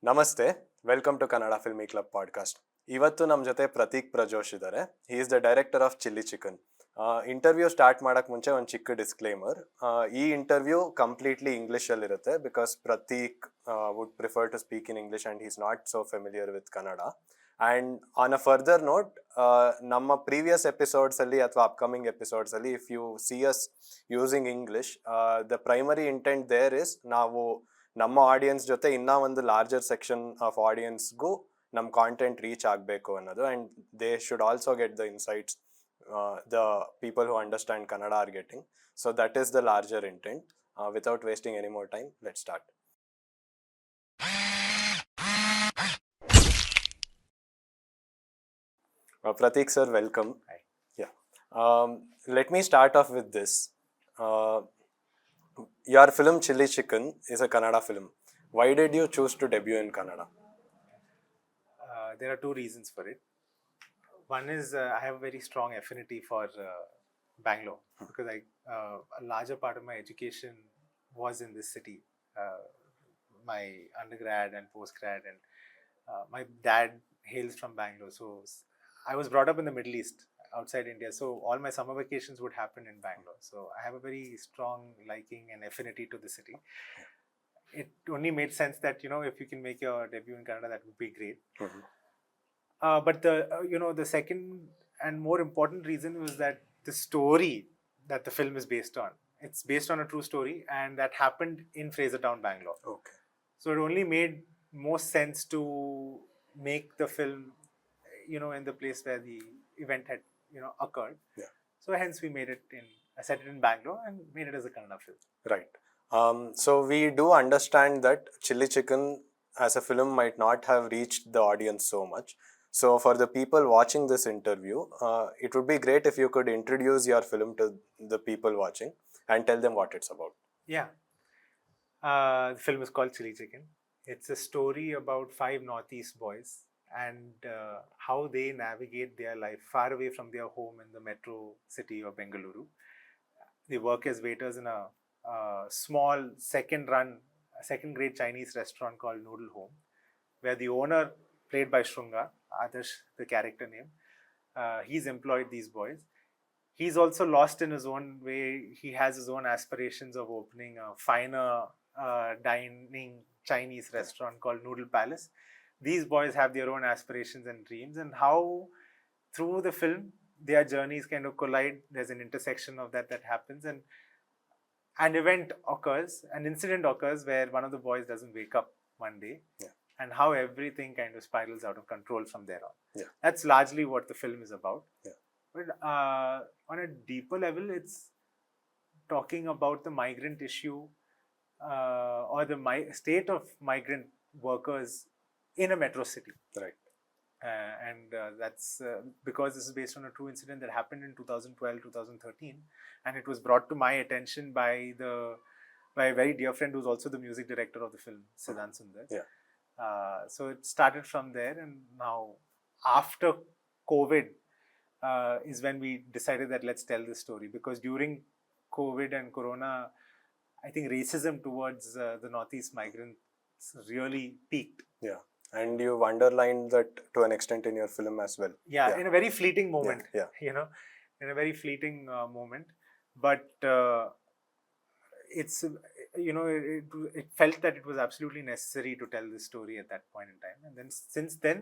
ನಮಸ್ತೆ, welcome to Kannada filmy club podcast. ಇವತ್ತು ನಮ್ಮ ಜೊತೆ ಪ್ರತೀಕ್ ಪ್ರಜೋಶ್ ಇದ್ದಾರೆ. He is the director of chilli chicken. Interview start ಮಾಡೋಕ್ಕೆ ಮುಂಚೆ ಒಂದು ಚಿಕ್ಕ ಡಿಸ್ಕ್ಲೇಮರ್. ಈ ಇಂಟರ್ವ್ಯೂ ಕಂಪ್ಲೀಟ್ಲಿ ಇಂಗ್ಲೀಷಲ್ಲಿರುತ್ತೆ because Prateek would prefer to speak in English and he's not so familiar with Kannada. And on a further note, ನಮ್ಮ ಪ್ರೀವಿಯಸ್ ಎಪಿಸೋಡ್ಸಲ್ಲಿ ಅಥವಾ upcoming ಎಪಿಸೋಡ್ಸಲ್ಲಿ if you see us using English, the primary intent there is ನಾವು ನಮ್ಮ audience ಜೊತೆ ಇನ್ನೂ ಒಂದು larger section of ಆಡಿಯನ್ಸ್ಗೂ ನಮ್ಮ ಕಾಂಟೆಂಟ್ ರೀಚ್ ಆಗಬೇಕು ಅನ್ನೋದು. And they should also get the insights the people who understand Kannada are getting. So that is the larger intent. Without wasting any more time, let start. Prateek sir, welcome. Hi. Yeah. Let me start off with this. Your film Chilli Chicken is a Kannada film. Why did you choose to debut in Kannada? There are two reasons for it. One is I have a very strong affinity for Bangalore because a larger part of my education was in this city. My undergrad and postgrad, and my dad hails from Bangalore, so I was brought up in the Middle East, outside India. So all my summer vacations would happen in Bangalore. So I have a very strong liking and affinity to the city. It only made sense that, if you can make your debut in Kannada, that would be great. Mm-hmm. But the second and more important reason was that the story that the film is based on, it's based on a true story, and that happened in Frasertown, Bangalore. Okay. So it only made more sense to make the film, in the place where the event had, occurred. Yeah. So hence we set it in Bangalore and made it as a Kannada film. Right. So we do understand that Chilli Chicken as a film might not have reached the audience so much. So for the people watching this interview, it would be great if you could introduce your film to the people watching and tell them what it's about. Yeah. The film is called Chilli Chicken. It's a story about 5 Northeast boys and how they navigate their life far away from their home in the metro city of Bengaluru. They work as waiters in a small second grade Chinese restaurant called Noodle Home, where the owner, played by Shrunga, Adarsh, the character name, he's employed these boys. He's also lost in his own way. He has his own aspirations of opening a finer dining Chinese restaurant called Noodle Palace. These boys have their own aspirations and dreams, and how through the film their journeys kind of collide. There's an intersection of that happens, and an incident occurs where one of the boys doesn't wake up one day. Yeah. And how everything kind of spirals out of control from there on. Yeah. That's largely what the film is about. Yeah. But on a deeper level, it's talking about the migrant issue or the state of migrant workers in a metro city. Right. And that's because this is based on a true incident that happened in 2012-2013, and it was brought to my attention by a very dear friend who's also the music director of the film, Siddhant Sundar. Yeah. So it started from there, and now after COVID is when we decided that let's tell this story, because during COVID and Corona, I think racism towards the Northeast migrants really peaked. Yeah. And you've underlined that to an extent in your film as well. Yeah, in a very fleeting moment. Yeah. In a very fleeting moment. But it's, it felt that it was absolutely necessary to tell this story at that point in time. And then since then,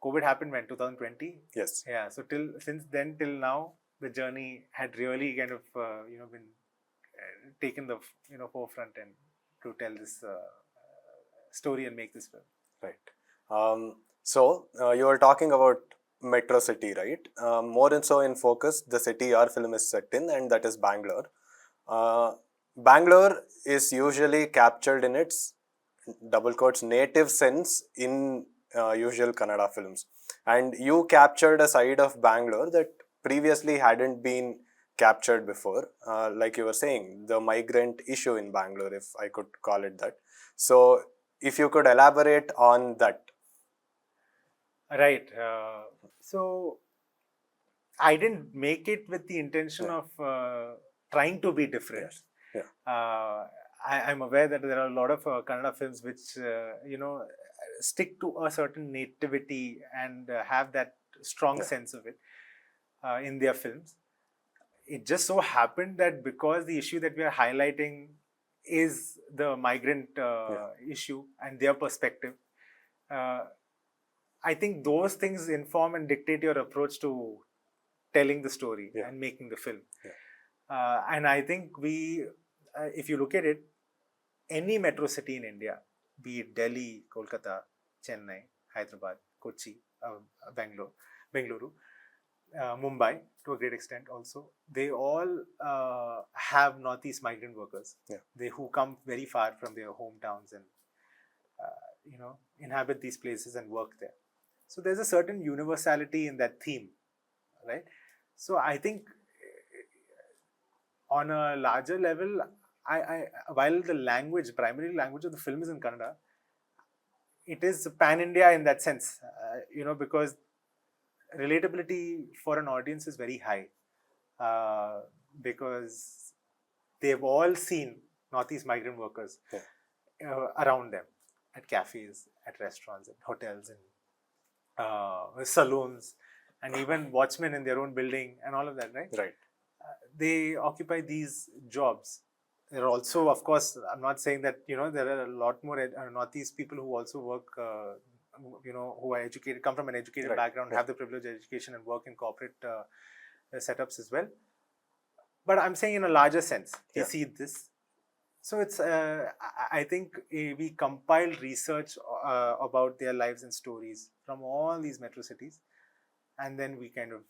COVID happened when? 2020? Yes. Yeah, so since then till now, the journey had really kind of, been taken the, forefront and to tell this story and make this film. Right. So you were talking about metro city, right? More and so in focus, the city our film is set in, and that is Bangalore. Bangalore is usually captured in its double quotes native sense in usual Kannada films, and you captured a side of Bangalore that previously hadn't been captured before, like you were saying, the migrant issue in Bangalore, if I could call it that. So if you could elaborate on that. Right. So I didn't make it with the intention of trying to be different. Yes. Yeah. I'm aware that there are a lot of Kannada films which, stick to a certain nativity and have that strong Yeah. sense of it in their films. It just so happened that because the issue that we are highlighting is the migrant issue and their perspective, uh, I think those things inform and dictate your approach to telling the story and making the film. And I think if you look at it, any metro city in India, be it Delhi, Kolkata, Chennai, Hyderabad, Kochi, Bengaluru, Mumbai to a great extent also, they all have Northeast migrant workers. They who come very far from their hometowns and inhabit these places and work there. So there's a certain universality in that theme, right? So I think on a larger level, while the primary language of the film is in Kannada, it is pan-India in that sense, because relatability for an audience is very high, because they've all seen Northeast migrant workers around them at cafes, at restaurants, at hotels, and saloons, and even watchmen in their own building and all of that, right? Right. They occupy these jobs. There are also, of course, I'm not saying that, there are a lot more Northeast people who also work, who are educated, come from an educated background, have the privileged education and work in corporate setups as well. But I'm saying in a larger sense, we see this. So it's, I think we compiled research about their lives and stories from all these metro cities. And then we kind of,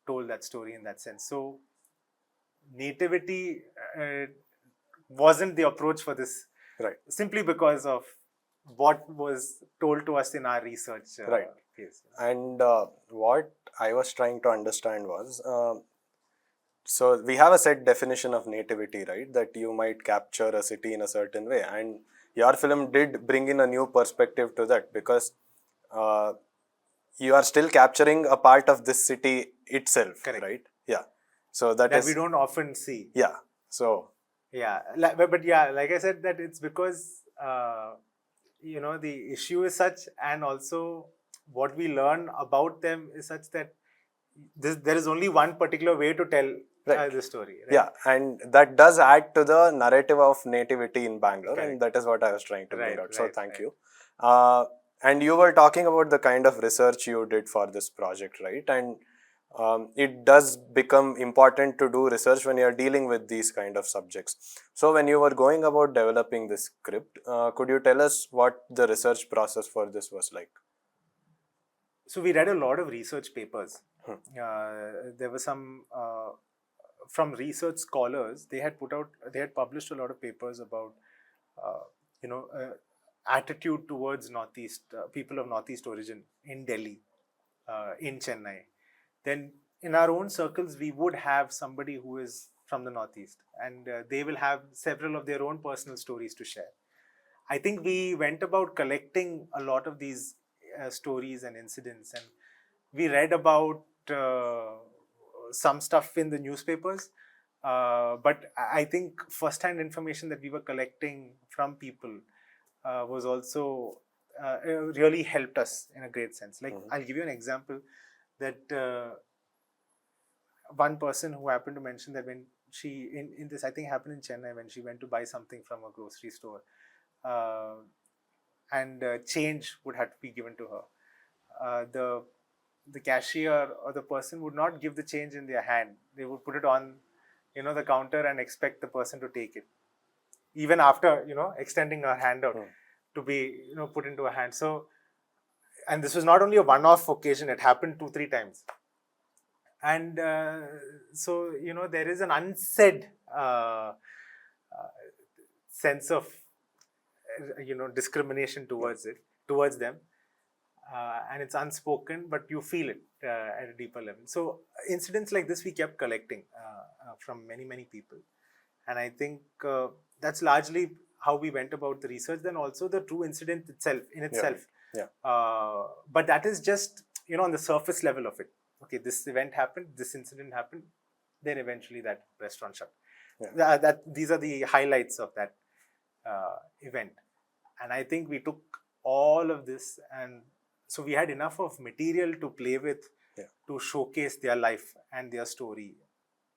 told that story in that sense. So nativity wasn't the approach for this, simply because of what was told to us in our research case. And what I was trying to understand was, so we have a set definition of nativity, right? That you might capture a city in a certain way, and your film did bring in a new perspective to that, because you are still capturing a part of this city itself, right? Yeah. So that is, we don't often see. Yeah. So. Yeah, but yeah, like I said, that it's because the issue is such, and also what we learn about them is such that there is only one particular way to tell the story. Right? Yeah, and that does add to the narrative of nativity in Bangalore, and that is what I was trying to bring out. So thank you. And you were talking about the kind of research you did for this project, right? And it does become important to do research when you are dealing with these kind of subjects. So when you were going about developing this script, could you tell us what the research process for this was like? So we read a lot of research papers. There were some from research scholars. They had published a lot of papers about attitude towards Northeast people of Northeast origin in Delhi, in Chennai. Then in our own circles, we would have somebody who is from the Northeast, and they will have several of their own personal stories to share. I think we went about collecting a lot of these stories and incidents, and we read about some stuff in the newspapers, but I think first-hand information that we were collecting from people was also really helped us in a great sense. Like, I'll give you an example that one person who happened to mention that when she, in this, I think happened in Chennai, when she went to buy something from a grocery store, and change would have to be given to her. The cashier or the person would not give the change in their hand. They would put it on, the counter and expect the person to take it, even after, extending her hand out to be, put into her hand. So, and this was not only a one-off occasion, it happened 2-3 times. And so, there is an unsaid sense of, discrimination towards them. And it's unspoken, but you feel it at a deeper level. So incidents like this we kept collecting from many, many people. And I think that's largely how we went about the research. Then also the true incident itself. But that is just, on the surface level of it. Okay, this event happened, this incident happened, then eventually that restaurant shut. These are the highlights of that event. And I think we took all of this, and so we had enough of material to play with to showcase their life and their story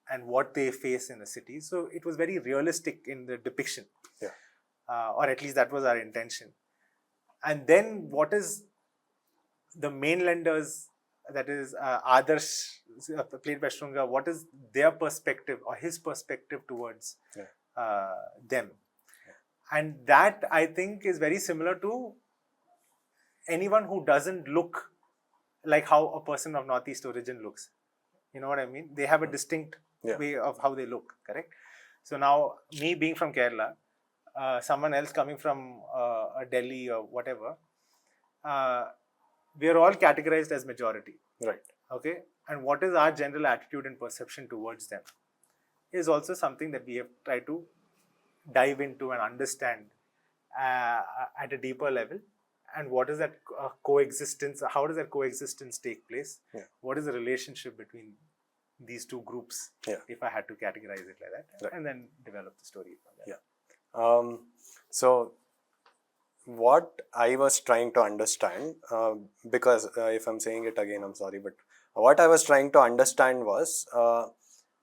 and what they face in the city. So it was very realistic in the depiction, or at least that was our intention. And then what is the mainlanders, that is Adarsh, played by Shrunga, what is their perspective or his perspective towards them? And that, I think, is very similar to anyone who doesn't look like how a person of Northeast origin looks. You know what I mean? They have a distinct way of how they look, correct? So now, me being from Kerala, someone else coming from Delhi or whatever, we are all categorized as majority. Right. Okay? And what is our general attitude and perception towards them is also something that we have tried to dive into and understand at a deeper level. And what is that coexistence? How does that coexistence take place? What is the relationship between these two groups, if I had to categorize it like that, and then develop the story from there. So what I was trying to understand, because if I'm saying it again, I'm sorry, but what I was trying to understand was,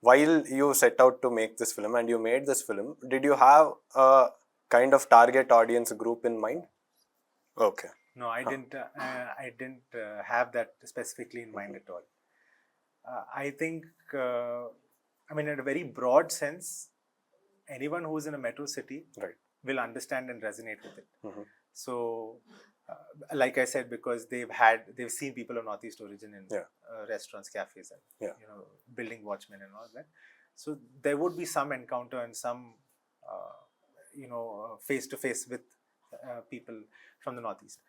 while you set out to make this film and you made this film, did you have a kind of target audience group in mind? Okay. No, I didn't. I didn't have that specifically in mind at all. I think, I mean, in a very broad sense, anyone who's in a metro city will understand and resonate with it. So, like I said, because they've seen people of Northeast origin in restaurants, cafes, and building watchmen and all that. So there would be some encounter and some face to face with people from the Northeast.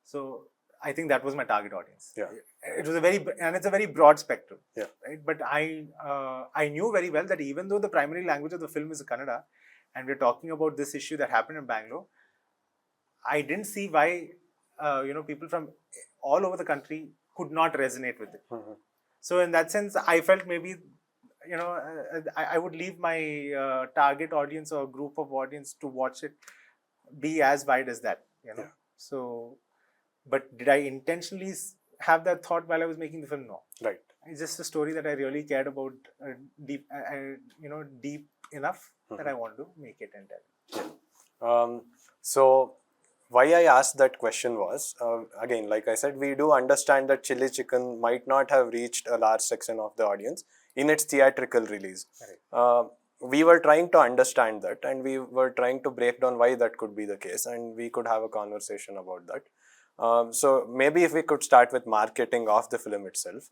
So I think that was my target audience. It was it's a very broad spectrum. Right? But I knew very well that even though the primary language of the film is Kannada, and we're talking about this issue that happened in Bangalore, I didn't see why people from all over the country could not resonate with it. So in that sense, I felt maybe I would leave my target audience or group of audience to watch it be as wide as that. So, but did I intentionally have that thought while I was making the film? No. Right. It's just a story that I really cared about deep enough that I want to make it and tell. So why I asked that question was, again, like I said, we do understand that Chilli Chicken might not have reached a large section of the audience in its theatrical release. We were trying to understand that, and we were trying to break down why that could be the case, and we could have a conversation about that. So maybe if we could start with marketing of the film itself.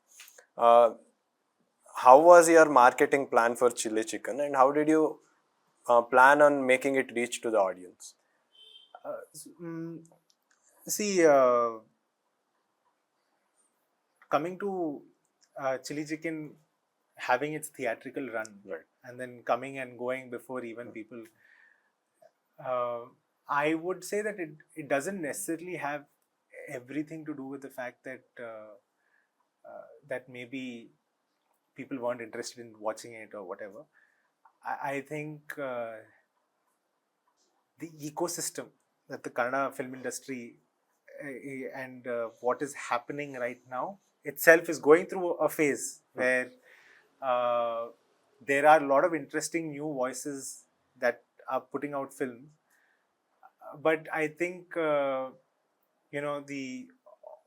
How was your marketing plan for Chilli Chicken, and how did you plan on making it reach to the audience? Coming to Chilli Chicken having its theatrical run, and then coming and going before even people, I would say that it doesn't necessarily have everything to do with the fact that that maybe people weren't interested in watching it or whatever. I think the ecosystem that the Kannada film industry and what is happening right now itself is going through a phase where there are a lot of interesting new voices that are putting out films. But I think, the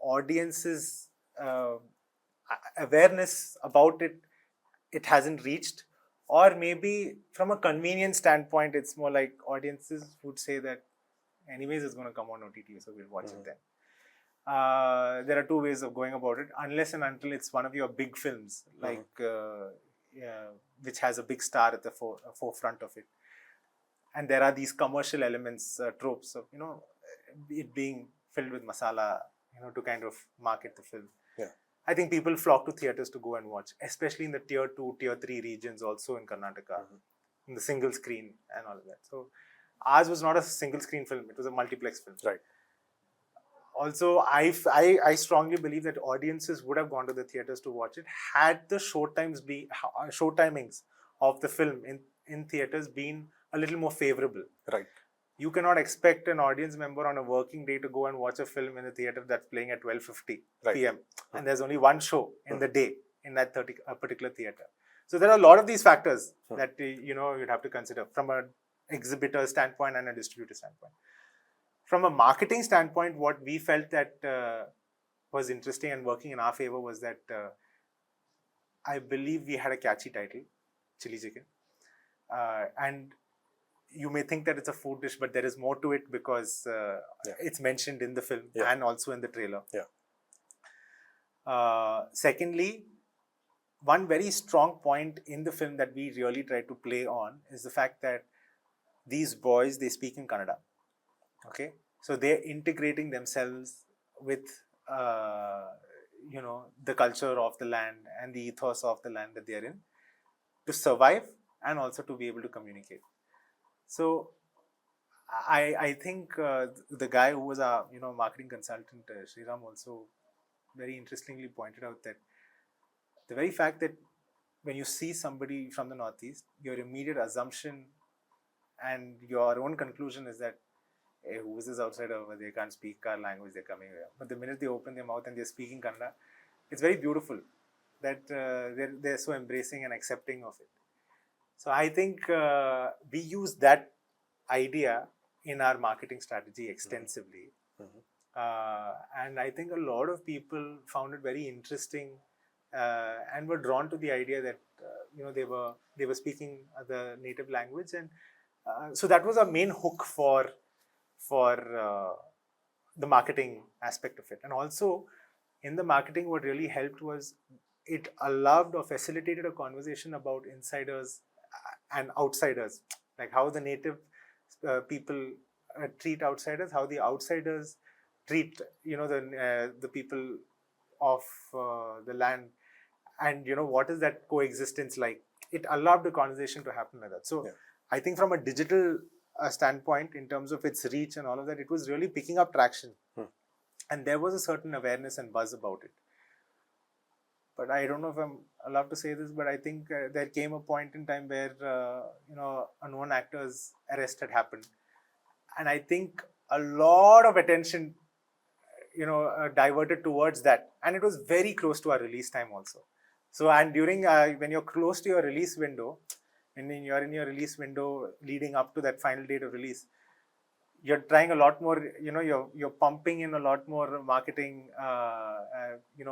audience's awareness about it hasn't reached. Or maybe from a convenience standpoint, it's more like audiences would say that anyways it's going to come on OTT, so we'll watch it then. There are two ways of going about it, unless and until it's one of your big films, like which has a big star at the forefront of it. And there are these commercial elements, tropes of, it being filled with masala, to kind of market the film. I think people flock to theatres to go and watch, especially in the tier 2, tier 3 regions, also in Karnataka, in the single screen and all of that. So ours was not a single screen film, it was a multiplex film. Right. Also, I strongly believe that audiences would have gone to the theatres to watch it had the show timings of the film in theaters been a little more favorable. Right. You cannot expect an audience member on a working day to go and watch a film in a theater that's playing at 12:50 Right. p.m. and there's only one show in the day in that particular theater. So there are a lot of these factors that you'd have to consider from an exhibitor standpoint and a distributor standpoint. From a marketing standpoint, what we felt that was interesting and working in our favor was that I believe we had a catchy title, Chilli Chicken, and you may think that it's a food dish, but there is more to it because it's mentioned in the film and also in the trailer. Secondly, one very strong point in the film that we really try to play on is the fact that these boys, they speak in Kannada. Okay, so they're integrating themselves with the culture of the land and the ethos of the land that they're in to survive and also to be able to communicate. So I think the guy who was our marketing consultant, Sriram, also very interestingly pointed out that the very fact that when you see somebody from the Northeast, your immediate assumption and your own conclusion is that, hey, who is this outsider? They can't speak our language, they're coming here. But the minute they open their mouth and they're speaking Kannada, it's very beautiful that they're so embracing and accepting of it. So I think we use that idea in our marketing strategy extensively. And I think a lot of people found it very interesting and were drawn to the idea that they were speaking the native language, and so that was our main hook for the marketing aspect of it. And also in the marketing, what really helped was it allowed or facilitated a conversation about insiders and outsiders, like how the native people treat outsiders, how the outsiders treat the people of the land, and what is that coexistence like. It allowed the conversation to happen like that. So I think from a digital standpoint, in terms of its reach and all of that, it was really picking up traction, and there was a certain awareness and buzz about it. But I don't know if I'm allowed to say this, but I think there came a point in time where a known actor's arrest had happened, and I think a lot of attention diverted towards that, and it was very close to our release time also. So, and during when you're close to your release window, and then you're in your release window leading up to that final date of release, you're trying a lot more, you're pumping in a lot more marketing,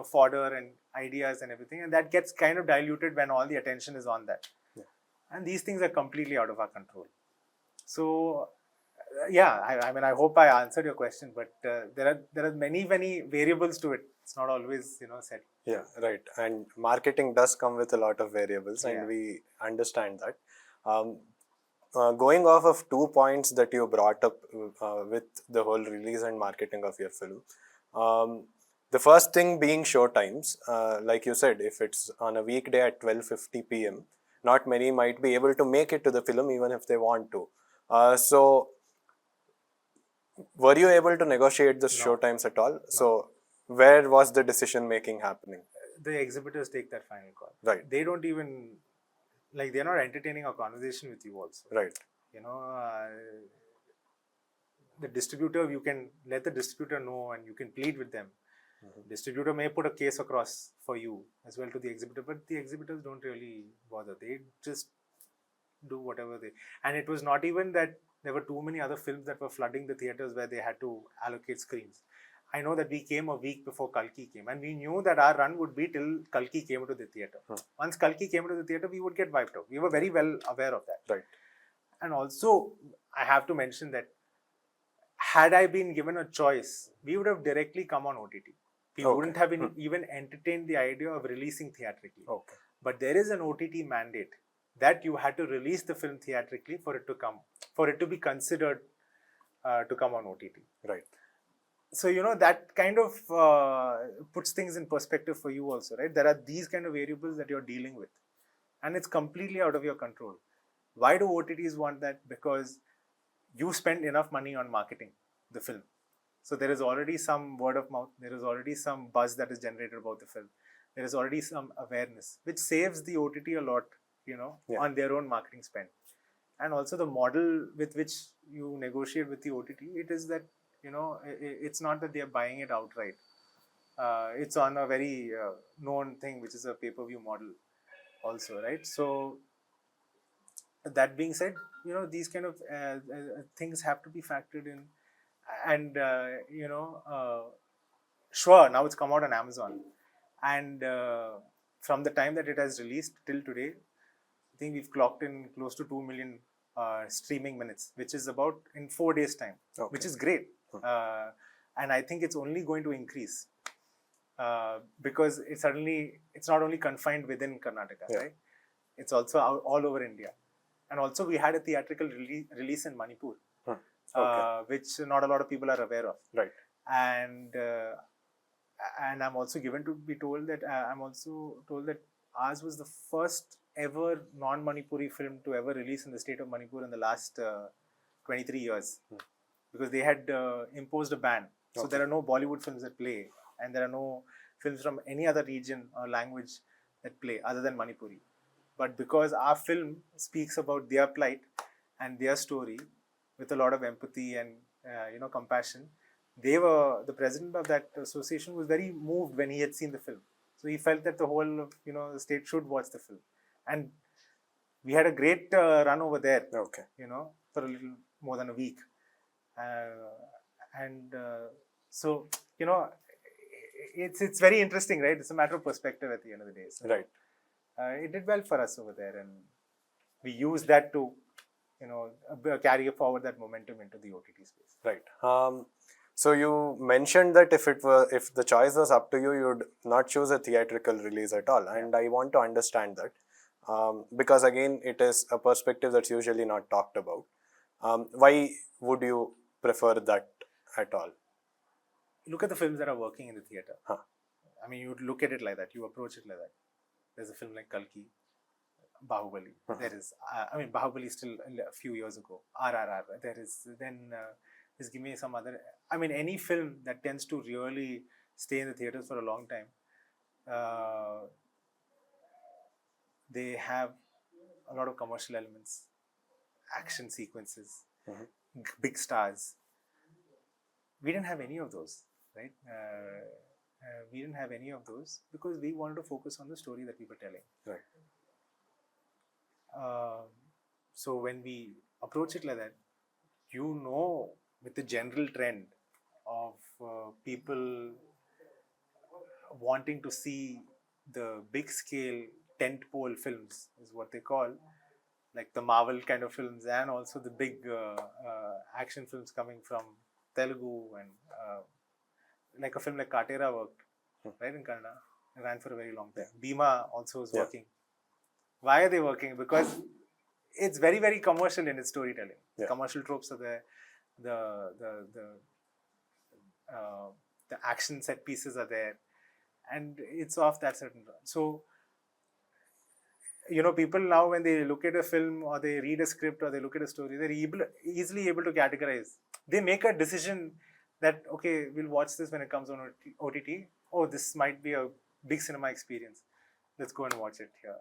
fodder and ideas and everything, and that gets kind of diluted when all the attention is on that. And these things are completely out of our control. So I mean, I hope I answered your question, but there are many variables to it. It's not always set. Yeah, right. And marketing does come with a lot of variables, and we understand that. Going off of 2 points that you brought up with the whole release and marketing of your film, the first thing being show times. Like you said, if it's on a weekday at 12:50 p.m., not many might be able to make it to the film even if they want to. So were you able to negotiate the show times at all? No. So where was the decision making happening? The exhibitors take that final call. Right. They don't even, they're not entertaining a conversation with you also. Right. The distributor, you can let the distributor know and you can plead with them. Distributor may put a case across for you as well to the exhibitor, but the exhibitors don't really bother. They just do whatever they... And it was not even that there were too many other films that were flooding the theaters where they had to allocate screens. I know that we came a week before Kalki came, and we knew that our run would be till Kalki came to the theater. Once Kalki came to the theater, we would get wiped out. We were very well aware of that. Right. And also, I have to mention that had I been given a choice, we would have directly come on OTT. We wouldn't have even entertained the idea of releasing theatrically. Okay. But there is an OTT mandate that you had to release the film theatrically for it to come, for it to be considered to come on OTT. Right. So, that kind of puts things in perspective for you also, right? There are these kind of variables that you're dealing with, and it's completely out of your control. Why do OTTs want that? Because you spend enough money on marketing the film. So there is already some word of mouth, there is already some buzz that is generated about the film. There is already some awareness, which saves the OTT a lot, on their own marketing spend. and also the model with which you negotiate with the OTT, it is that, it's not that they are buying it outright. It's on a very known thing, which is a pay-per-view model also, right? So that being said, these kind of things have to be factored in. And, sure, now it's come out on Amazon. And from the time that it has released till today, I think we've clocked in close to 2 million streaming minutes, which is about in 4 days' time, which is great. And I think it's only going to increase because it's not only confined within Karnataka, right? It's also all over India. And also we had a theatrical release in Manipur, which not a lot of people are aware of. Right. And I'm also given to be told that ours was the first ever non-Manipuri film to ever release in the state of Manipur in the last 23 years, because they had imposed a ban. So there are no Bollywood films that play, and there are no films from any other region or language that play other than Manipuri. But because our film speaks about their plight and their story with a lot of empathy and compassion, the president of that association was very moved when he had seen the film. So he felt that the whole of the state should watch the film, and we had a great run over there. For a little more than a week, so it's very interesting, right? It's a matter of perspective at the end of the day. So, right. It did well for us over there, and we used that to carry forward that momentum into the OTT space. Right. So you mentioned that if the choice was up to you, you'd not choose a theatrical release at all, and I want to understand that because again, it is a perspective that's usually not talked about. Why would you prefer that at all? Look at the films that are working in the theater. I mean, you look at it like that. You approach it like that. There's a film like Kalki, Bahubali. There is, Bahubali still a few years ago. RRR. There is then. Just give me some other. I mean, any film that tends to really stay in the theaters for a long time, they have a lot of commercial elements, action sequences, big stars. We didn't have any of those, right? We didn't have any of those because we wanted to focus on the story that we were telling. Right. So when we approach it like that, with the general trend of people wanting to see the big scale tentpole films, is what they call, like the Marvel kind of films, and also the big action films coming from Telugu, and like a film like Katera worked, right, in Kannada. It ran for a very long time. Bhima also is working. Why are they working? Because it's very, very commercial in its storytelling. Commercial tropes are there. The action set pieces are there, and it's off that certain run. So people now, when they look at a film or they read a script or they look at a story, they're easily able to categorize. They make a decision that, okay, we'll watch this when it comes on OTT. Oh, this might be a big cinema experience. Let's go and watch it here.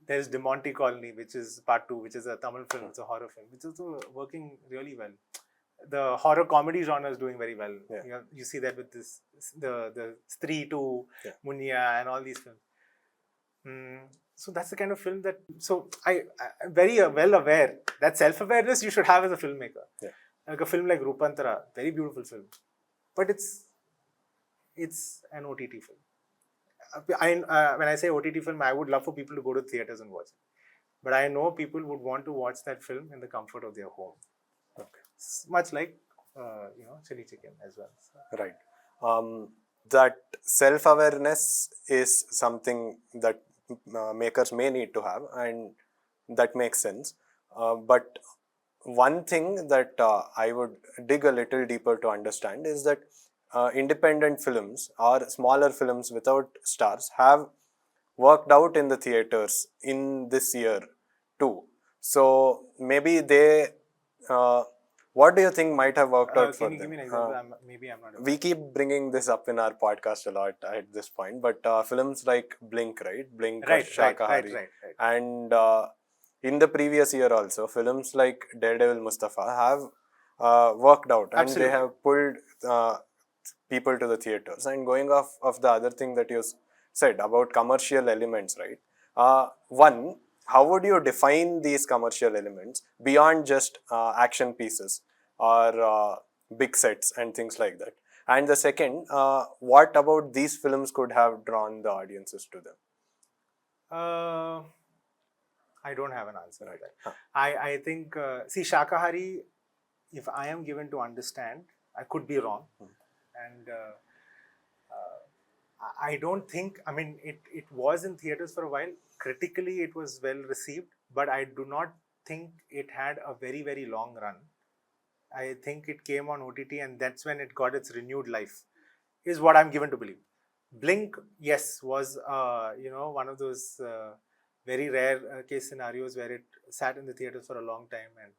There's De Monte Colony, which is part 2, which is a Tamil film. It's a horror film, which is also working really well. The horror comedy genre is doing very well. You see that with the Stree 2, Munya, and all these films. So that's the kind of film that. So I'm very well aware that self-awareness you should have as a filmmaker. Like a film like Rupantara, very beautiful film, but it's an OTT film. When I say OTT film, I would love for people to go to theaters and watch it. But I know people would want to watch that film in the comfort of their home. Much like, Chilli Chicken as well. So. Right. That self-awareness is something that makers may need to have, and that makes sense. But one thing that I would dig a little deeper to understand is that independent films or smaller films without stars have worked out in the theaters in this year too. So maybe they, what do you think might have worked out for them? Can you give me an example? Maybe I'm not. We keep bringing this up in our podcast a lot at this point, but films like Blink, right? Blink, right, Shakahari, right. and in the previous year also, films like Daredevil Mustafa have worked out, and Absolutely. they have pulled people to the theaters. And going off of the other thing that you said about commercial elements, right? One, how would you define these commercial elements beyond just action pieces or big sets and things like that? And the second, what about these films could have drawn the audiences to them? Uh, I don't have an answer to Right. that. Huh. I think, see, Shakahari, if I am given to understand, I could be wrong. And I don't think, I mean, it was in theaters for a while. Critically, it was well received, but I do not think it had a very, very long run. I think it came on OTT, and that's when it got its renewed life, is what I'm given to believe. Blink, yes, was one of those very rare case scenarios where it sat in the theaters for a long time, and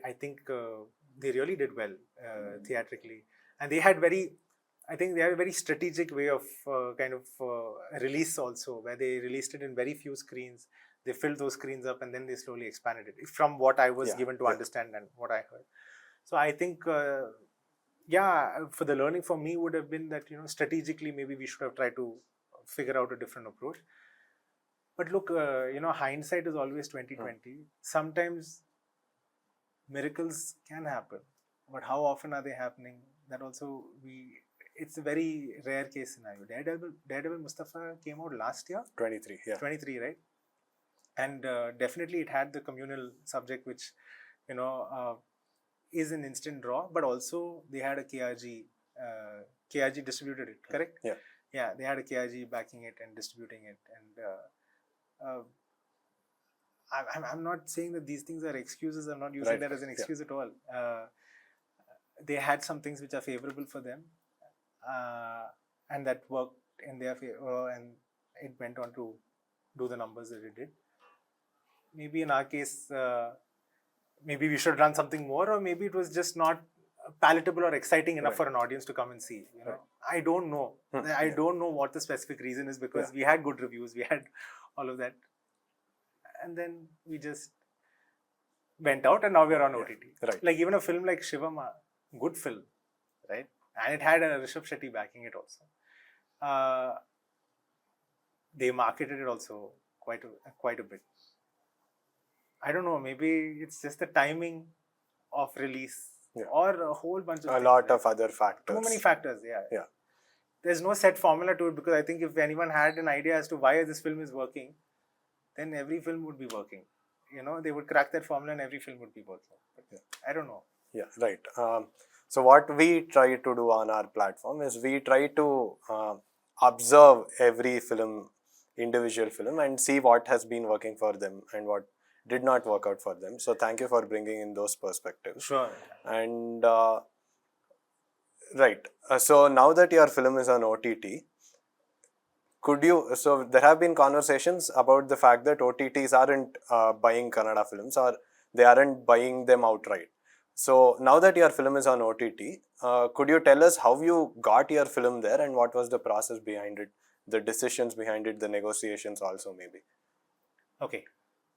I think they really did well theatrically, and they had I think they had a very strategic way of release also, where they released it in very few screens. They filled those screens up, and then they slowly expanded it. From what I was given to understand and what I heard, so I think. For the learning for me would have been that, strategically maybe we should have tried to figure out a different approach. But look, hindsight is always 2020. Sometimes miracles can happen, but how often are they happening? That also it's a very rare case scenario. Daredevil Mustafa came out last year. 23, yeah. 23, right? And definitely it had the communal subject, which is an instant draw, but also they had a KRG. KRG distributed it, correct? Yeah. Yeah, they had a KRG backing it and distributing it. And I'm not saying that these things are excuses. I'm not using that as an excuse at all. They had some things which are favorable for them, and that worked in their favor, and it went on to do the numbers that it did. Maybe in our case, maybe we should have done something more, or maybe it was just not palatable or exciting enough for an audience to come and see. I don't know. I don't know what the specific reason is, because we had good reviews, we had all of that, and then we just went out, and now we're on OTT. Right. Like even a film like Shivama, good film, right? And it had a Rishabh Shetty backing it also. They marketed it also quite a bit. I don't know, maybe it's just the timing of release, or a whole bunch of a lot of other factors. Too many factors, yeah. There's no set formula to it, because I think if anyone had an idea as to why this film is working, then every film would be working. They would crack that formula and every film would be working. But I don't know. Yeah, right. So what we try to do on our platform is we try to observe every individual film, and see what has been working for them and what did not work out for them. So thank you for bringing in those perspectives. Sure. And right. So now that your film is on OTT, so there have been conversations about the fact that OTTs aren't buying Kannada films, or they aren't buying them outright. So now that your film is on OTT, could you tell us how you got your film there, and what was the process behind it, the decisions behind it, the negotiations also maybe? Okay.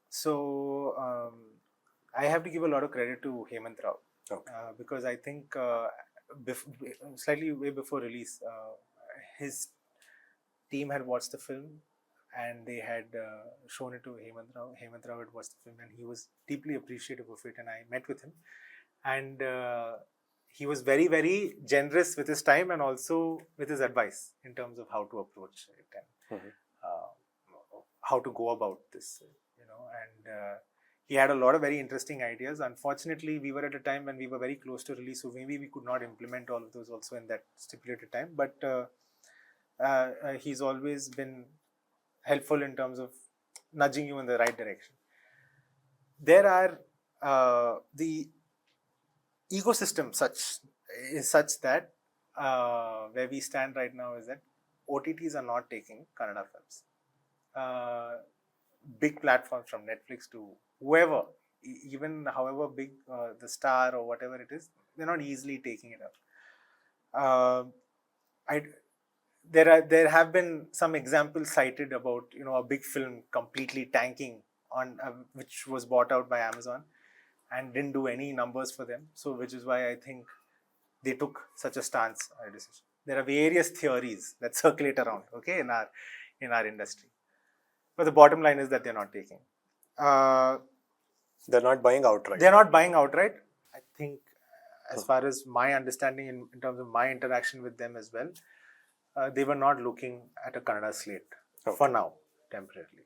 So I have to give a lot of credit to Hemant Rao. Okay. Because I think slightly way before release, his team had watched the film, and they had shown it to Hemant Rao. Hemant Rao had watched the film, and he was deeply appreciative of it, and I met with him, and he was very, very generous with his time and also with his advice in terms of how to approach it and how to go about this, and he had a lot of very interesting ideas. Unfortunately, we were at a time when we were very close to release, so maybe we could not implement all of those also in that stipulated time, but he's always been helpful in terms of nudging you in the right direction. There are the ecosystem is such that where we stand right now is that OTTs are not taking Kannada films. Big platforms from Netflix to whoever, even however big the star or whatever it is, they're not easily taking it up. There have been some examples cited about a big film completely tanking on which was bought out by Amazon and didn't do any numbers for them. So which is why I think they took such a stance on a decision. There are various theories that circulate around, okay, in our industry. But the bottom line is that they're not taking. They're not buying outright. They're not buying outright. I think, as far as my understanding in terms of my interaction with them as well, they were not looking at a Kannada slate for now, temporarily.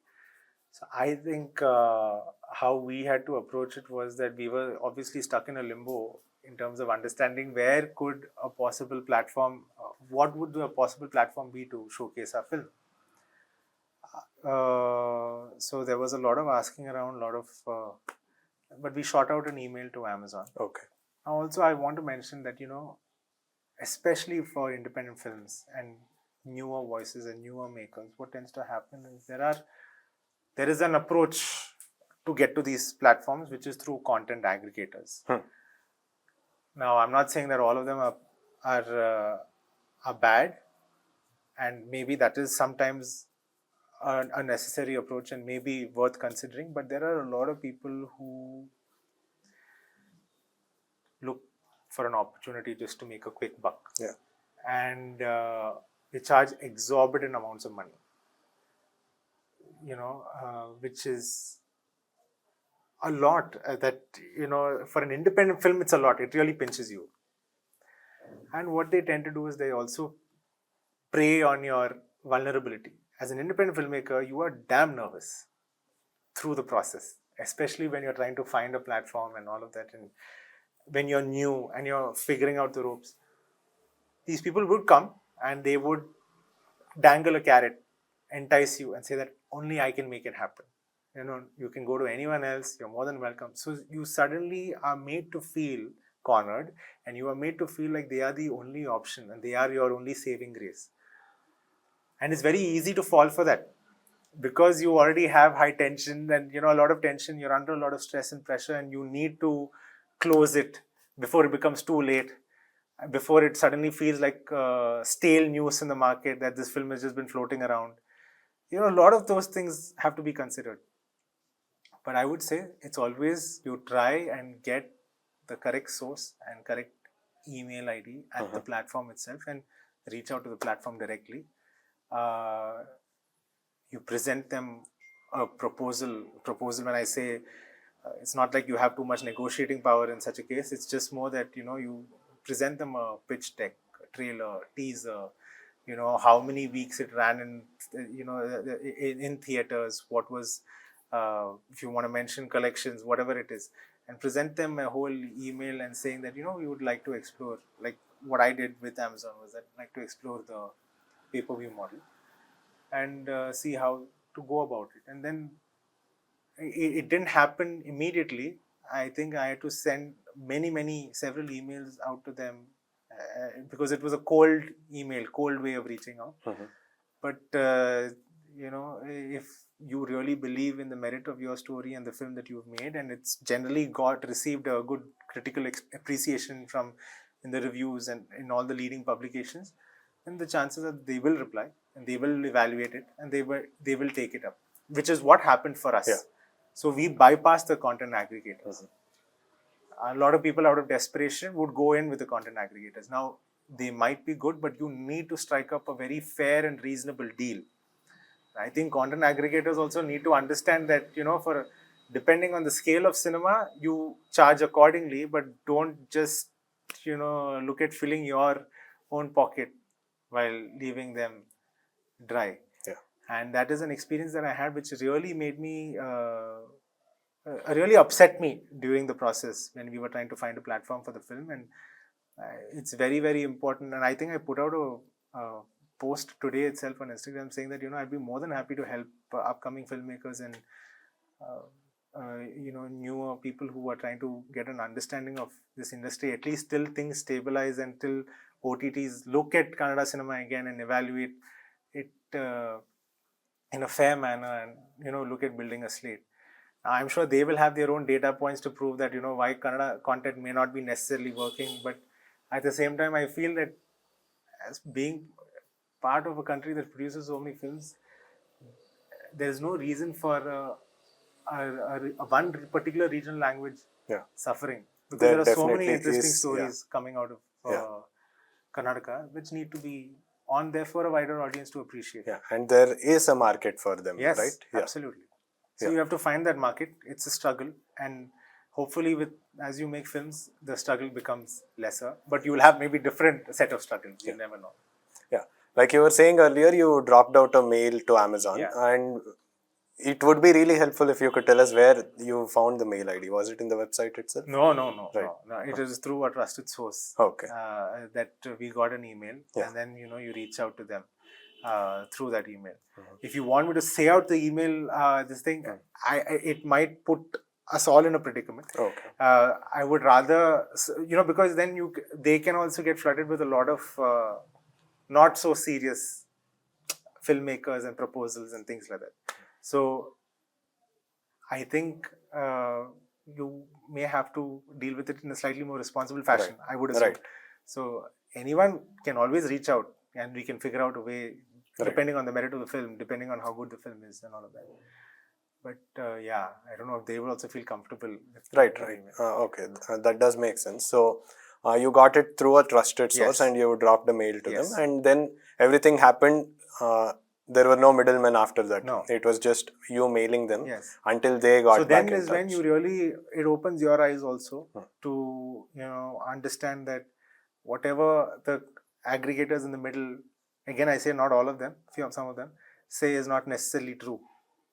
So I think how we had to approach it was that we were obviously stuck in a limbo in terms of understanding where could a possible platform, what would a possible platform be to showcase our film. So there was a lot of asking around, but we shot out an email to Amazon. Okay. Also, I want to mention that, especially for independent films and newer voices and newer makers, what tends to happen is there is an approach to get to these platforms, which is through content aggregators. Now, I'm not saying that all of them are bad, and maybe that is sometimes a necessary approach and maybe worth considering, but there are a lot of people who look for an opportunity just to make a quick buck. Yeah. And they charge exorbitant amounts of money, which is a lot. For an independent film, it's a lot. It really pinches you. And what they tend to do is they also prey on your vulnerability. As an independent filmmaker, you are damn nervous through the process, especially when you're trying to find a platform and all of that. And when you're new and you're figuring out the ropes, these people would come and they would dangle a carrot, entice you and say that only I can make it happen. You can go to anyone else, you're more than welcome. So you suddenly are made to feel cornered and you are made to feel like they are the only option and they are your only saving grace. And it's very easy to fall for that because you already have high tension and, a lot of tension, you're under a lot of stress and pressure and you need to close it before it becomes too late, before it suddenly feels like stale news in the market that this film has just been floating around. A lot of those things have to be considered. But I would say it's always you try and get the correct source and correct email ID at the platform itself and reach out to the platform directly. You present them a proposal when I say it's not like you have too much negotiating power in such a case. It's just more that, you present them a pitch deck, a trailer, teaser, how many weeks it ran in theaters, what was, if you want to mention collections, whatever it is, and present them a whole email and saying that, we would like to explore, like what I did with Amazon was that I'd like to explore the pay-per-view model and see how to go about it. And then it didn't happen immediately. I think I had to send several emails out to them because it was a cold way of reaching out. But, if you really believe in the merit of your story and the film that you've made, and it's generally received a good critical appreciation in the reviews and in all the leading publications, then the chances are they will reply and they will evaluate it and they will take it up, which is what happened for us. Yeah. So we bypassed the content aggregators. A lot of people out of desperation would go in with the content aggregators. Now, they might be good, but you need to strike up a very fair and reasonable deal. I think content aggregators also need to understand that, for depending on the scale of cinema, you charge accordingly, but don't just, look at filling your own pocket while leaving them dry. Yeah. And that is an experience that I had, which really made me, really upset me during the process when we were trying to find a platform for the film. And it's very, very important. And I think I put out a post today itself on Instagram saying that, I'd be more than happy to help upcoming filmmakers and, newer people who are trying to get an understanding of this industry, at least till things stabilize and till OTTs look at Kannada cinema again and evaluate it in a fair manner and, look at building a slate. I'm sure they will have their own data points to prove that, why Kannada content may not be necessarily working. But at the same time, I feel that as being part of a country that produces so many films, there is no reason for one particular regional language Yeah. suffering, because There there are so many definitely interesting is, stories coming out of Karnataka, which need to be on there for a wider audience to appreciate. Yeah, and there is a market for them, Yes, right? Yeah. absolutely. So Yeah. you have to find that market. It's a struggle, and hopefully, as you make films, the struggle becomes lesser. But you will have maybe different set of struggles. You never know. Yeah. Like you were saying earlier, you dropped out a mail to Amazon, Yeah. and it would be really helpful if you could tell us where you found the mail ID. Was it in the website itself? No. Right. No. It is through a trusted source. Okay. That we got an email, Yeah. and then you reach out to them through that email. If you want me to say out the email, this thing, it might put us all in a predicament. Okay. I would rather, because then they can also get flooded with a lot of not so serious filmmakers and proposals and things like that. So I think you may have to deal with it in a slightly more responsible fashion. Right. I would assume. Right. So anyone can always reach out, and we can figure out a way, depending on the merit of the film, depending on how good the film is, and all of that. But I don't know if they will also feel comfortable. Right. Okay, that does make sense. So you got it through a trusted source, and you dropped a mail to them, and then everything happened. There were no middlemen after that. No. It was just you mailing them Yes. until they got So back then in is touch. when you really, it opens your eyes also to understand that whatever the aggregators in the middle, again I say not all of them, some of them say is not necessarily true.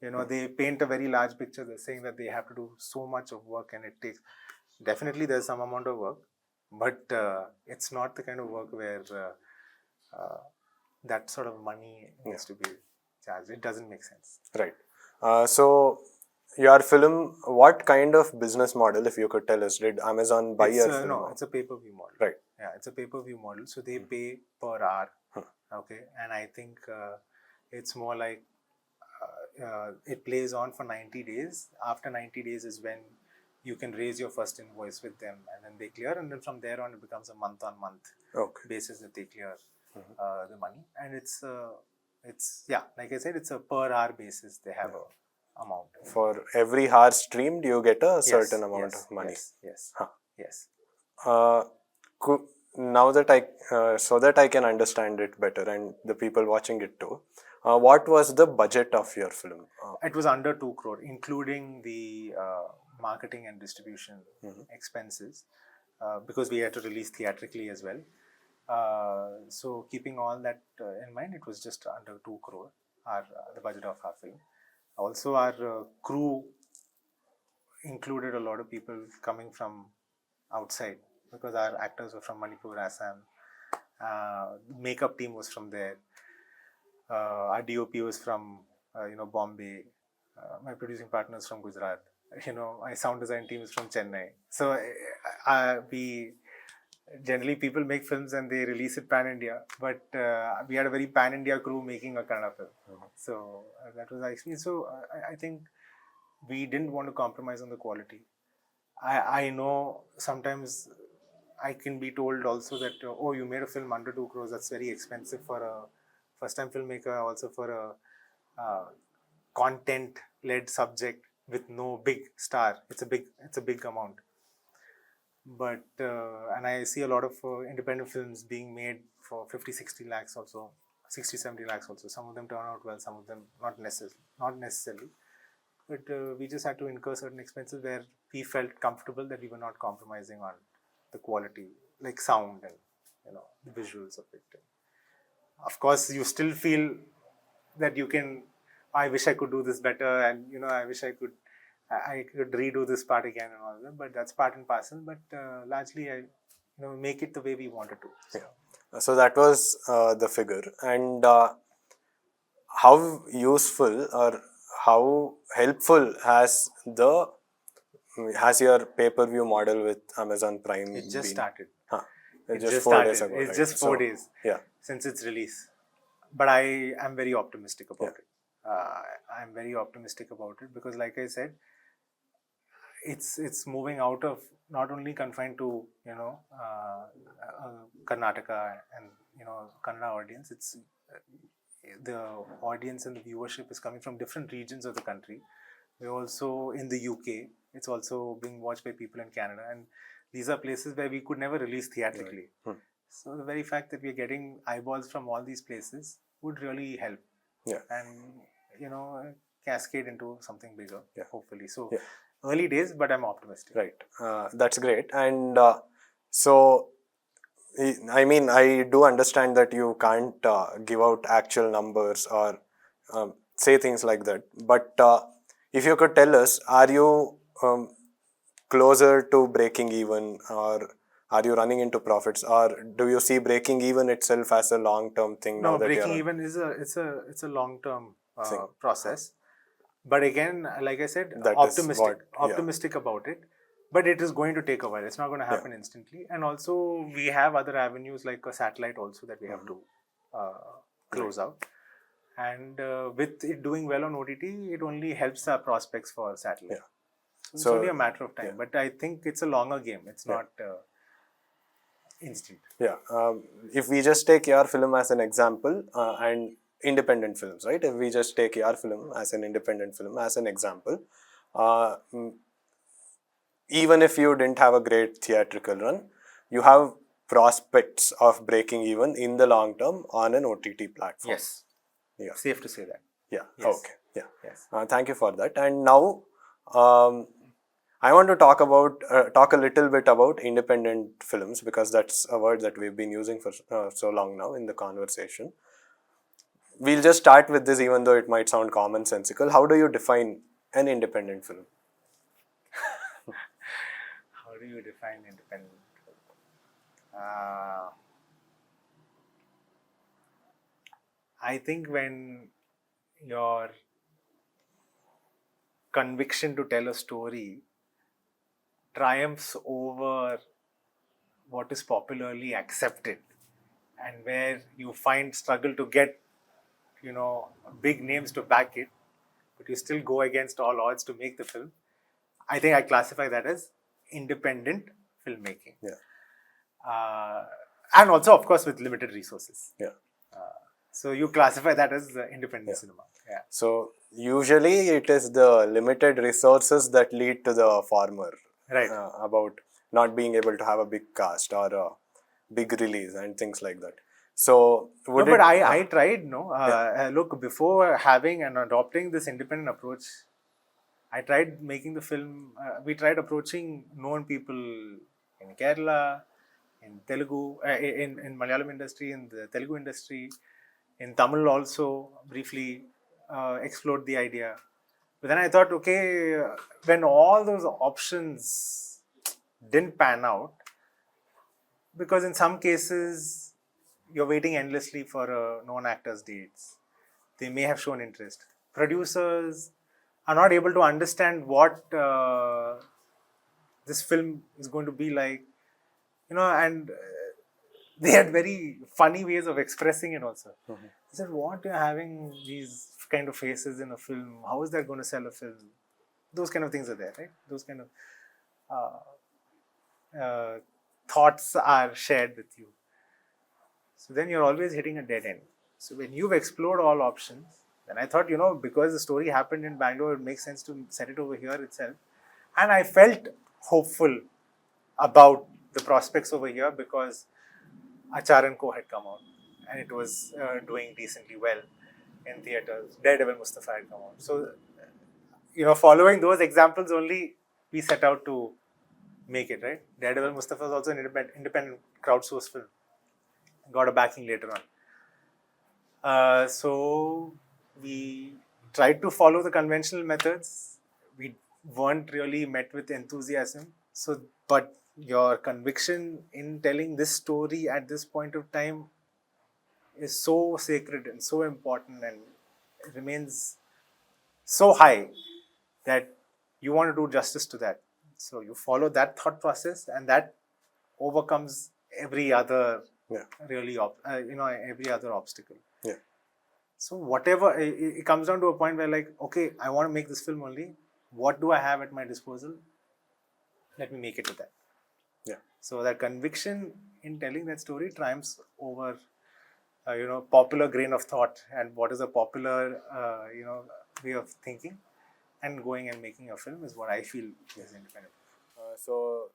They paint a very large picture. They're saying that they have to do so much of work, and it takes, definitely there's some amount of work, but it's not the kind of work where that sort of money needs to be charged. It doesn't make sense. Right. So your film, what kind of business model, if you could tell us, did Amazon buy your film? No, it's a pay-per-view model. Right. Yeah, it's a pay-per-view model. So they pay per hour. Okay. And I think it's more like it plays on for 90 days. After 90 days is when you can raise your first invoice with them, and then they clear, and then from there on it becomes a month-on-month basis that they clear the money. And it's like I said, it's a per hour basis. They have a amount. For every hour streamed, you get a certain amount of money. Yes. Now that so that I can understand it better and the people watching it too, what was the budget of your film? It was under 2 crore, including the marketing and distribution expenses, because we had to release theatrically as well. So keeping all that in mind, it was just under 2 crore, the budget of our film. Also, our crew included a lot of people coming from outside, because our actors were from Manipur, Assam. Makeup team was from there. Our DOP was from Bombay. My producing partner is from Gujarat. My sound design team is from Chennai. So we generally, people make films and they release it pan-India, but we had a very pan-India crew making a Kannada film. So that was our experience. So I think we didn't want to compromise on the quality. I know sometimes I can be told also that, you made a film under 2 crores, that's very expensive for a first-time filmmaker, also for a content-led subject with no big star. It's a big amount. But and I see a lot of independent films being made for 50-60 lakhs also, 60-70 lakhs also. Some of them turn out well, some of them not necessarily. But we just had to incur certain expenses where we felt comfortable that we were not compromising on the quality, like sound and the visuals of it. Of course, you still feel that you can. I wish I could do this better, and I wish I could redo this part again and all that. But that's part and parcel. But largely, I make it the way we wanted to. So. Yeah. So that was the figure, and how useful or how helpful has your pay-per-view model with Amazon Prime It just been? started. It's just 4 days ago. It's just 4 days since its release. But I am very optimistic about it. I'm very optimistic about it because, like I said, it's moving out of not only confined to Karnataka and Kannada audience. It's the audience and the viewership is coming from different regions of the country. We're also in the UK. It's also being watched by people in Canada, and these are places where we could never release theatrically. Right. So the very fact that we're getting eyeballs from all these places would really help, Yeah. and cascade into something bigger. Yeah. Hopefully. So Yeah. early days, but I'm optimistic. Right. That's great. And so, I mean, I do understand that you can't give out actual numbers or say things like that. But if you could tell us, are you closer to breaking even, or are you running into profits, or do you see breaking even itself as a long-term thing now No, that breaking you're even is a long term Thing. process. But again, like I said, That is what- yeah. optimistic about it. But it is going to take a while. It's not going to happen instantly. And also, we have other avenues like a satellite also that we have to close out. And with it doing well on OTT, it only helps our prospects for satellite. Yeah. So it's So, only a matter of time. yeah. But I think it's a longer game. It's not instant. Yeah. If we just take your film as an example, and independent films, right? If we just take your film as an independent film as an example, even if you didn't have a great theatrical run, you have prospects of breaking even in the long term on an OTT platform. Yes. Yeah. Safe to say that. Yeah. Yes. Okay. Yeah. Yes. Thank you for that. And now, I want to talk a little bit about independent films, because that's a word that we've been using for so long now in the conversation. We'll just start with this, even though it might sound commonsensical. How do you define an independent film? How do you define independent? I think when your conviction to tell a story triumphs over what is popularly accepted, and where you find struggle to get big names to back it, but you still go against all odds to make the film, I think I classify that as independent filmmaking. Yeah. And also, of course, with limited resources. Yeah. So you classify that as independent cinema. Yeah. So usually it is the limited resources that lead to the former. Right. About not being able to have a big cast or a big release and things like that. So would No, but it? I tried. Look, before having and adopting this independent approach, I tried making the film. We tried approaching known people in Kerala, in Telugu, in Malayalam industry, in the Telugu industry, in Tamil also briefly explored the idea. But then I thought, okay, when all those options didn't pan out, because in some cases you're waiting endlessly for a known actor's dates. They may have shown interest. Producers are not able to understand what this film is going to be like, and they had very funny ways of expressing it also. Mm-hmm. They said, what, you're having these kind of faces in a film, how is that going to sell a film? Those kind of things are there, right? Those kind of thoughts are shared with you. So then you're always hitting a dead end. So when you've explored all options, then I thought, because the story happened in Bangalore, it makes sense to set it over here itself. And I felt hopeful about the prospects over here because Achar & Co. had come out and it was doing decently well in theatres. Daredevil Mustafa had come out. So, following those examples only, we set out to make it, right? Daredevil Mustafa is also an independent crowdsourced film. Got a backing later on. So we tried to follow the conventional methods. We weren't really met with enthusiasm. But your conviction in telling this story at this point of time is so sacred and so important and remains so high that you want to do justice to that. So you follow that thought process, and that overcomes every other every other obstacle. Yeah. So whatever, it comes down to a point where okay, I want to make this film only. What do I have at my disposal? Let me make it to that. Yeah. So that conviction in telling that story triumphs over, popular grain of thought and what is a popular, way of thinking. and going and making a film is what I feel is independent. So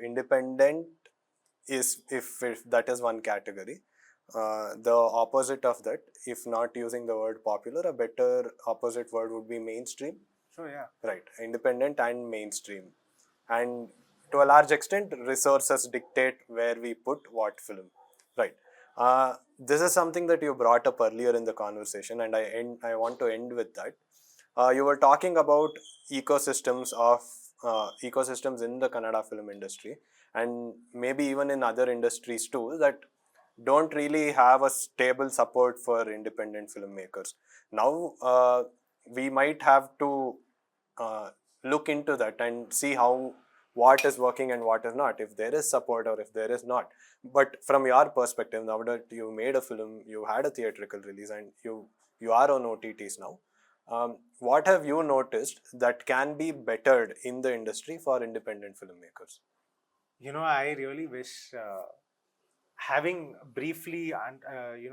independent is if that is one category. The opposite of that, if not using the word popular, a better opposite word would be mainstream. So yeah, Right, independent and mainstream. And to a large extent, resources dictate where we put what film. Right. This is something that you brought up earlier in the conversation, and I want to end with that. You were talking about ecosystems in the Kannada film industry, and maybe even in other industries too, that don't really have a stable support for independent filmmakers. Now, we might have to look into that and see how what is working and what is not, if there is support or if there is not. But from your perspective, now that you made a film, you had a theatrical release, and you are on OTTs now, what have you noticed that can be bettered in the industry for independent filmmakers? I really wish, having briefly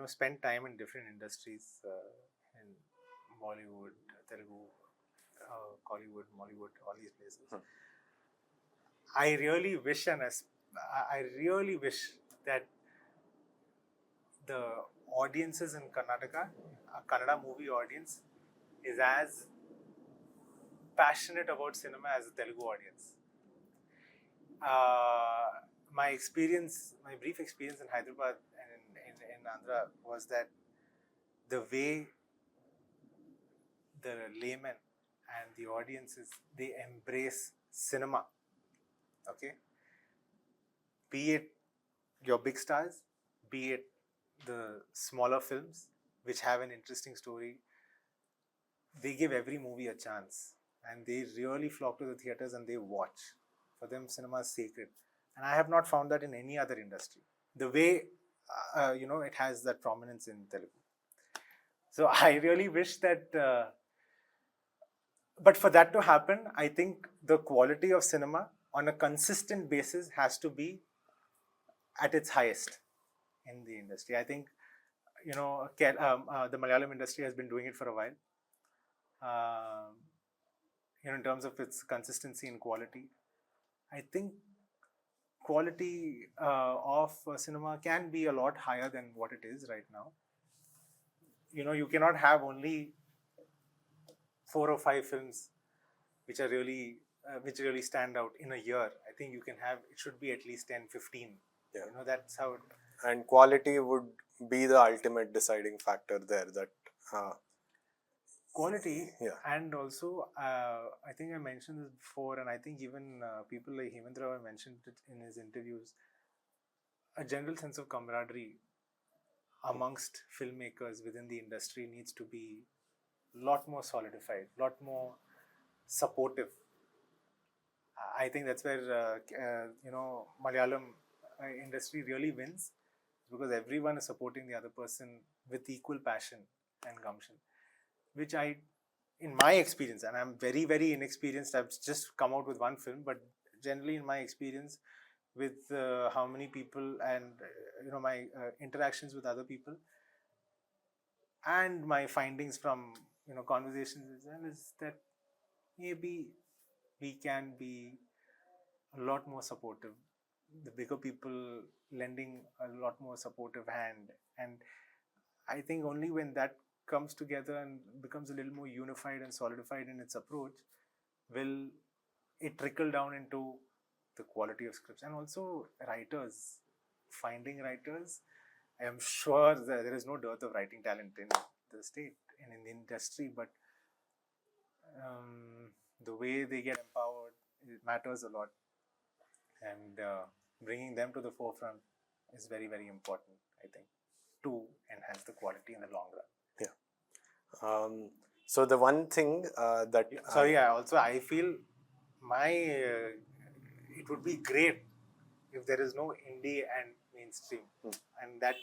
spent time in different industries, in Bollywood, Telugu, Collywood, Mollywood, all these places. I really wish I really wish that the audiences in Karnataka, a Kannada movie audience, is as passionate about cinema as the Telugu audience. My brief experience in Hyderabad and in Andhra was that the way the laymen and the audiences, they embrace cinema. Okay, be it your big stars, be it the smaller films which have an interesting story, they give every movie a chance, and they really flock to the theaters and they watch. For them, cinema is sacred, and I have not found that in any other industry, the way it has that prominence in Telugu. So I really wish that, but for that to happen, I think the quality of cinema on a consistent basis has to be at its highest in the industry. I think, the Malayalam industry has been doing it for a while. In terms of its consistency and quality, I think quality of cinema can be a lot higher than what it is right now. You cannot have only 4 or 5 films which really stand out in a year. I think it should be at least 10, 15. Yeah. That's how. And quality would be the ultimate deciding factor there. That Quality, yeah. And also, I think I mentioned this before, and I think even people like Hemendra have mentioned it in his interviews. A general sense of camaraderie amongst filmmakers within the industry needs to be a lot more solidified, a lot more supportive. I think that's where Malayalam industry really wins, because everyone is supporting the other person with equal passion and gumption, which in my experience, and I'm very, very inexperienced, I've just come out with one film, but generally in my experience with how many people and my interactions with other people and my findings from conversations as well, is that maybe we can be a lot more supportive, the bigger people lending a lot more supportive hand. And I think only when that comes together and becomes a little more unified and solidified in its approach, will it trickle down into the quality of scripts. And also writers, finding writers. I am sure that there is no dearth of writing talent in the state and in the industry, but the way they get empowered, it matters a lot, and bringing them to the forefront is very, very important, I think, to enhance the quality in the long run. Yeah. So the one thing that I feel it would be great if there is no indie and mainstream, and that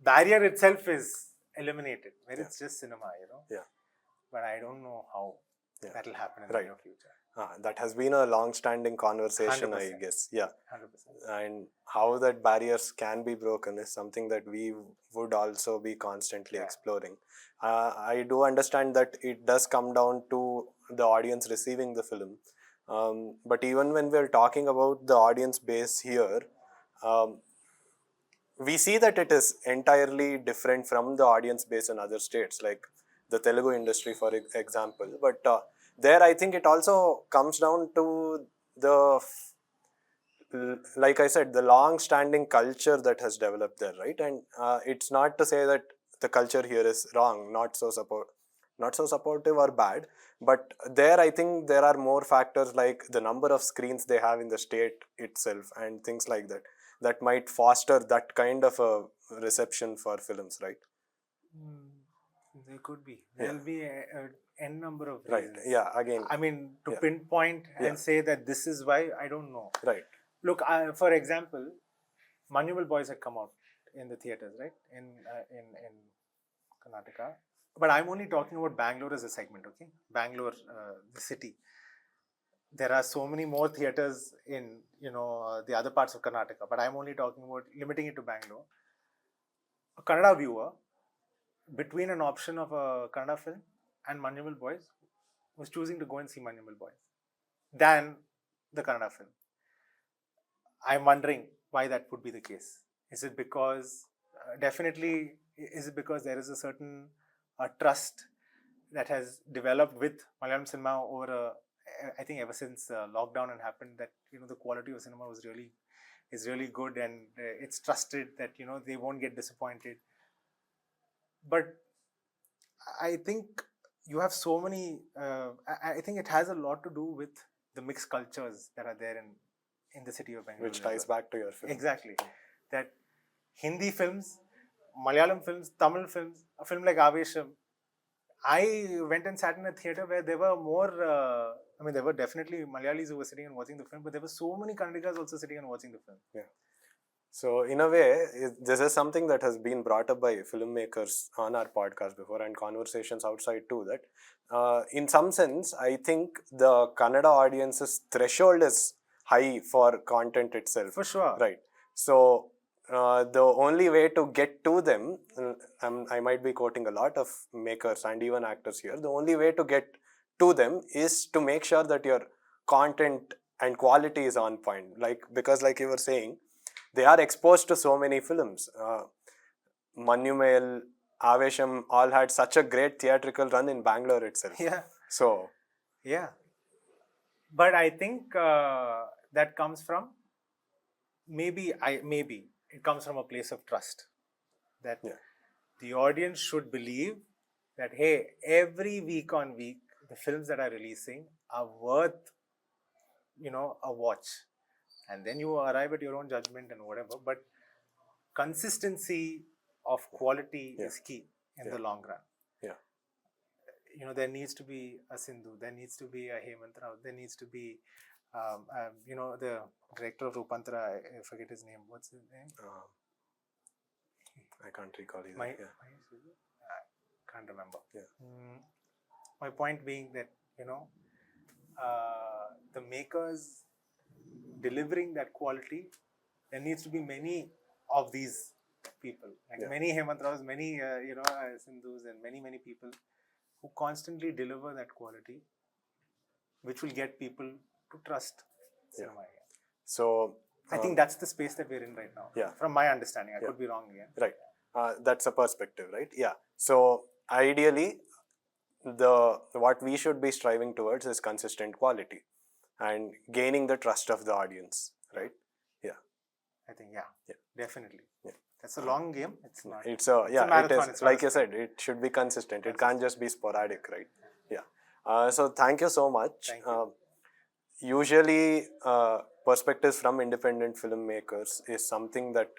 barrier itself is eliminated, where it's just cinema, Yeah. But I don't know how that will happen in the near future. That has been a long-standing conversation, I 100%. guess. Yeah. 100%. And how that barriers can be broken is something that we would also be constantly Yeah. exploring. I do understand that it does come down to the audience receiving the film. But even when we're talking about the audience base here, um, we see that it is entirely different from the audience base in other states, like the Telugu industry, for example. But there, I think it also comes down to the, like I said, the long-standing culture that has developed there, right? And it's not to say that the culture here is wrong, not so supportive or bad, but there I think there are more factors like the number of screens they have in the state itself and things like that that might foster that kind of a reception for films, right? There could be. Yeah. There'll be a n number of Right. reasons. Yeah. Again. I mean, to Yeah. pinpoint and Yeah. say that this is why, I don't know. Right. Look, for example, Manual Boys had come out in the theaters, right? In Karnataka. But I'm only talking about Bangalore as a segment, okay? Bangalore, the city. There are so many more theaters in the other parts of Karnataka, but I'm only talking about limiting it to Bangalore. A Kannada viewer, between an option of a Kannada film and Manual Boys, was choosing to go and see Manual Boys than the Kannada film. I'm wondering why that would be the case. Is it because, definitely, is it because there is a certain trust that has developed with Malayalam cinema over, I think ever since lockdown had happened, that the quality of cinema is really good, and it's trusted that they won't get disappointed. But I think you have so many. I think it has a lot to do with the mixed cultures that are there in the city of Bangalore. Which ties back to your film. Exactly. That Hindi films, Malayalam films, Tamil films, a film like Avesham, I went and sat in a theater where there were more. There were definitely Malayalis who were sitting and watching the film, but there were so many Kannadigas also sitting and watching the film. Yeah. So in a way, this is something that has been brought up by filmmakers on our podcast before and conversations outside too, that in some sense, I think the Kannada audience's threshold is high for content itself. For sure. Right. So the only way to get to them, I might be quoting a lot of makers and even actors here, the only way to get to them is to make sure that your content and quality is on point. Because like you were saying, they are exposed to so many films. Manuel, Avesham all had such a great theatrical run in Bangalore itself. Yeah. So. Yeah. But I think that comes from maybe it comes from a place of trust, that the audience should believe that, hey, every week on week the films that are releasing are worth a watch, and then you arrive at your own judgment and whatever. But consistency of quality is key in the long run. There needs to be a Sindhu, there needs to be a Hemant Rao, there needs to be the director of Rupantara, I forget his name. What's his name? I can't recall either. I can't remember. My point being that the makers delivering that quality, there needs to be many of these people, many Hemant Raos, many Sindhus, and many people who constantly deliver that quality, which will get people to trust cinema again. So I think that's the space that we're in right now. Yeah. From my understanding, I could be wrong again. Right. That's a perspective, right? Yeah. So ideally, what we should be striving towards is consistent quality and gaining the trust of the audience, right? Yeah. I think definitely. Yeah. That's a long game. It's not. It's a marathon. It is, like you said, it should be consistent. It can't just be sporadic, right? Yeah. So thank you so much. Thank you. Usually, perspectives from independent filmmakers is something that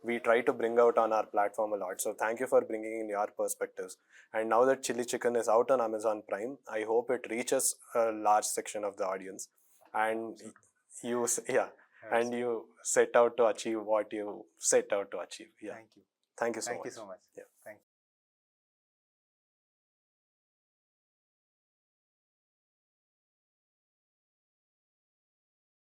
we try to bring out on our platform a lot. So thank you for bringing in your perspectives. And now that Chilli Chicken is out on Amazon Prime, I hope it reaches a large section of the audience. And you set out to achieve what you set out to achieve. Yeah. Thank you. Thank you so much. Thank you so much. Yeah. Thank you.